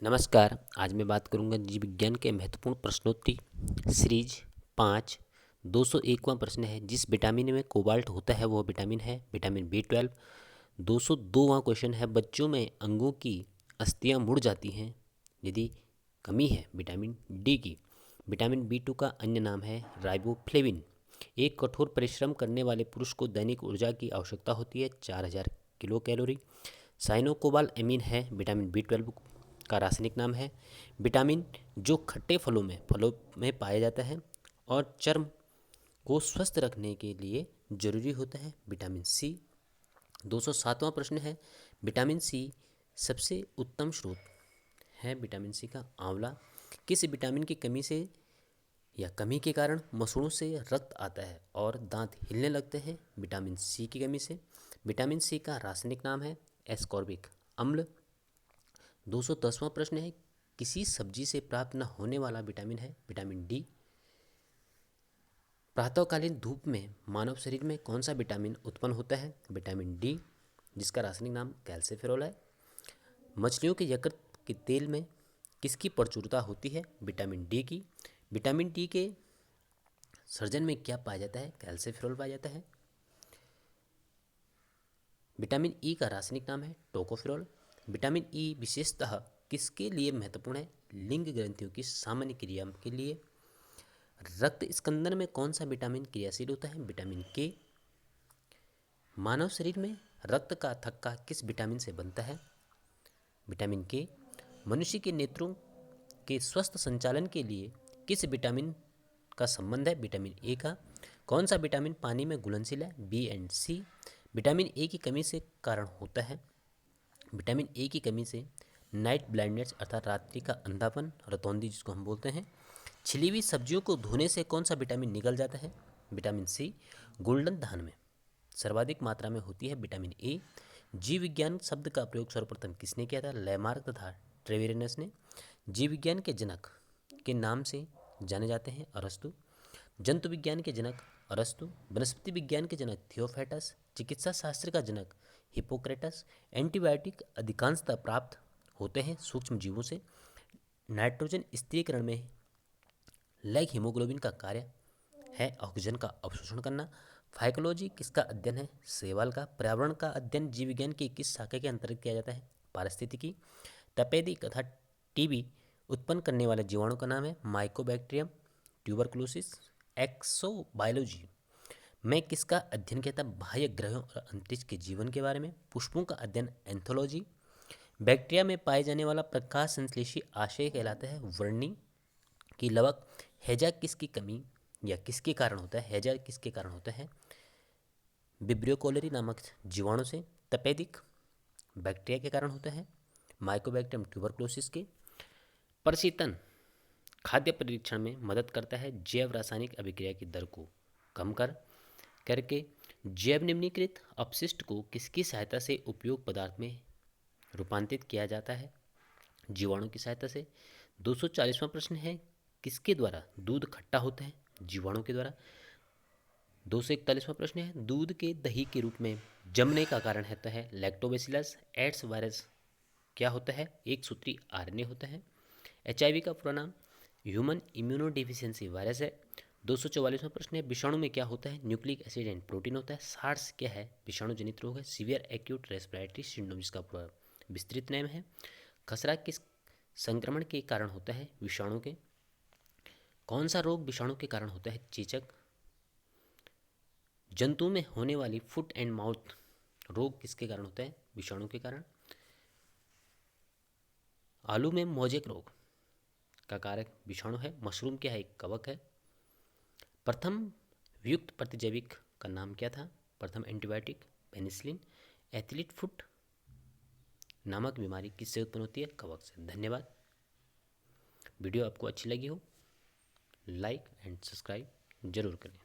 नमस्कार। आज मैं बात करूंगा जीव विज्ञान के महत्वपूर्ण प्रश्नोत्तरी सीरीज 5। 201वां प्रश्न है, जिस विटामिन में कोबाल्ट होता है वह विटामिन है विटामिन B12। 202वां क्वेश्चन है, बच्चों में अंगों की अस्थियां मुड़ जाती हैं यदि कमी है विटामिन डी की। विटामिन B2 का अन्य नाम है राइबोफ्लेविन। एक कठोर परिश्रम करने वाले पुरुष को दैनिक ऊर्जा की आवश्यकता होती है 4000 किलो कैलोरी। साइनोकोबाल एमीन है विटामिन B12 का रासायनिक नाम है। विटामिन जो खट्टे फलों में पाया जाता है और चर्म को स्वस्थ रखने के लिए जरूरी होता है विटामिन सी। 207वां प्रश्न है, विटामिन सी सबसे उत्तम स्रोत है विटामिन सी का आंवला। किस विटामिन की कमी से या कमी के कारण मसूड़ों से रक्त आता है और दांत हिलने लगते हैं? विटामिन सी की कमी से। विटामिन सी का रासायनिक नाम है एस्कॉर्बिक अम्ल। 210वां प्रश्न है, किसी सब्जी से प्राप्त न होने वाला विटामिन है विटामिन डी। प्रातःकालीन धूप में मानव शरीर में कौन सा विटामिन उत्पन्न होता है? विटामिन डी, जिसका रासायनिक नाम कैल्सिफेरॉल है। मछलियों के यकृत के तेल में किसकी प्रचुरता होती है? विटामिन डी की। विटामिन डी के सर्जन में क्या पाया जाता है? कैल्सिफेरॉल पाया जाता है। विटामिन ई का रासायनिक नाम है टोकोफेरॉल। विटामिन ई विशेषतः किसके लिए महत्वपूर्ण है? लिंग ग्रंथियों की सामान्य क्रिया के लिए। रक्त स्कंदन में कौन सा विटामिन क्रियाशील होता है? विटामिन के। मानव शरीर में रक्त का थक्का किस विटामिन से बनता है? विटामिन के। मनुष्य के नेत्रों के स्वस्थ संचालन के लिए किस विटामिन का संबंध है? विटामिन ए का। कौन सा विटामिन पानी में घुलनशील है? B and C. Vitamin A की कमी से कारण होता है। विटामिन ए की कमी से नाइट ब्लाइंडनेस अर्थात रात्रि का अंधापन, रतौंधी जिसको हम बोलते हैं। छिली हुई सब्जियों को धोने से कौन सा विटामिन निकल जाता है? Vitamin C. गोल्डन धान में सर्वाधिक मात्रा में होती है विटामिन ए। जीव विज्ञान शब्द का प्रयोग सर्वप्रथम किसने किया था? लैमार्क तथा ट्रेवेरिनस ने। जीव विज्ञान के जनक के नाम से जाने जाते हैं अरस्तु। जंतु विज्ञान के जनक अरस्तु। वनस्पति विज्ञान के जनक थियोफैटस। चिकित्सा शास्त्र का जनक हिपोक्रेटस। एंटीबायोटिक अधिकांशतः प्राप्त होते हैं सूक्ष्म जीवों से। नाइट्रोजन स्थिरीकरण में लैग हीमोग्लोबिन का कार्य है ऑक्सीजन का अवशोषण करना। फाइकोलॉजी किसका अध्ययन है? शैवाल का। पर्यावरण का अध्ययन जीव विज्ञान की किस शाखा के अंतर्गत किया जाता है? पारिस्थितिकी। तपेदिक तथा टीबी उत्पन्न करने वाले जीवाणु का नाम है माइकोबैक्टीरियम। ट्यूबरकुलोसिस। एक्सोबायोलॉजी में किसका अध्ययन किया था? बाह्य ग्रहों और अंतरिक्ष के जीवन के बारे में। पुष्पों का अध्ययन एंथोलॉजी। बैक्टीरिया में पाए जाने वाला प्रकाश संश्लेषी आशय कहलाता है वर्णी की लवक। हैजा किसकी कमी या किसके कारण होता है? हैजा किसके कारण होता है? विब्रियो कोलेरी नामक जीवाणु से। तपेदिक बैक्टीरिया के कारण होता है। माइकोबैक्टीरियम ट्यूबरकुलोसिस के। प्रशीतन खाद्य परीक्षण में मदद करता है जैव रासायनिक अभिक्रिया की दर को कम करके। जैव निम्नीकृत अपशिष्ट को किसकी सहायता से उपयोग पदार्थ में रूपांतरित किया जाता है? जीवाणु की सहायता से। 240वां प्रश्न है, किसके द्वारा दूध खट्टा होता है? जीवाणु के द्वारा। 241वां प्रश्न है, दूध के दही के रूप में जमने का कारण होता है लैक्टोबैसिलस। एड्स वायरस क्या होता है? एक सूत्री आरएनए होता है। एचआईवी का पूरा नाम ह्यूमन इम्यूनोडेफिशिएंसी वायरस है। 244वां प्रश्न है, विषाणु में क्या होता है? न्यूक्लिक एसिड एंड प्रोटीन होता है। सार्स क्या है? विषाणु जनित रोग है। सीवियर एक्यूट रेस्पिरेटरी सिंड्रोम जिसका पूरा विस्तृत नाम है। खसरा किस संक्रमण के कारण होता है? विषाणु के। कौन सा रोग विषाणु के कारण होता है? चेचक। जंतु में होने वाली फुट एंड माउथ रोग किसके कारण होता है? विषाणु के कारण। आलू में मोजेक रोग का कारक विषाणु है। मशरूम क्या है? एक कवक है। प्रथम व्युक्त प्रतिजैविक का नाम क्या था? प्रथम एंटीबायोटिक पेनिसिलिन। एथलीट फुट नामक बीमारी किससे उत्पन्न होती है? कवक से। धन्यवाद। वीडियो आपको अच्छी लगी हो लाइक एंड सब्सक्राइब जरूर करें।